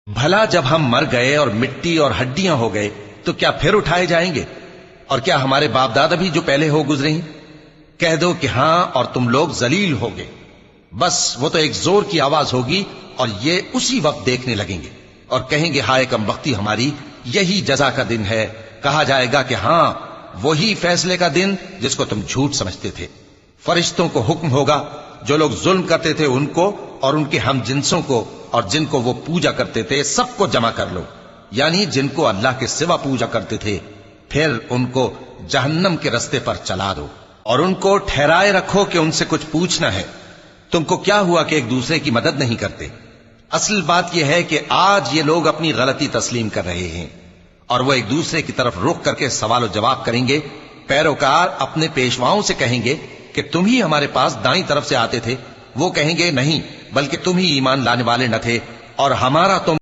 بھلا جب ہم مر گئے اور مٹی اور ہڈیاں ہو گئے تو کیا پھر اٹھائے جائیں گے؟ اور کیا ہمارے باپ دادا بھی جو پہلے ہو گزرے ہیں؟ کہہ دو کہ ہاں اور تم لوگ ذلیل ہوگے۔ بس وہ تو ایک زور کی آواز ہوگی اور یہ اسی وقت دیکھنے لگیں گے اور کہیں گے ہائے کم بختی ہماری، یہی جزا کا دن ہے۔ کہا جائے گا کہ ہاں وہی فیصلے کا دن جس کو تم جھوٹ سمجھتے تھے۔ فرشتوں کو حکم ہوگا جو لوگ ظلم کرتے تھے ان کو اور ان کے ہم جنسوں کو اور جن کو وہ پوجا کرتے تھے سب کو جمع کر لو، یعنی جن کو اللہ کے سوا پوجا کرتے تھے، پھر ان کو جہنم کے رستے پر چلا دو اور ان کو ٹھہرائے رکھو کہ ان سے کچھ پوچھنا ہے۔ تم کو کیا ہوا کہ ایک دوسرے کی مدد نہیں کرتے؟ اصل بات یہ ہے کہ آج یہ لوگ اپنی غلطی تسلیم کر رہے ہیں اور وہ ایک دوسرے کی طرف رخ کر کے سوال و جواب کریں گے۔ پیروکار اپنے پیشواؤں سے کہیں گے کہ تم ہی ہمارے پاس دائیں طرف سے آتے تھے، وہ کہیں گے نہیں بلکہ تم ہی ایمان لانے والے نہ تھے اور ہمارا تم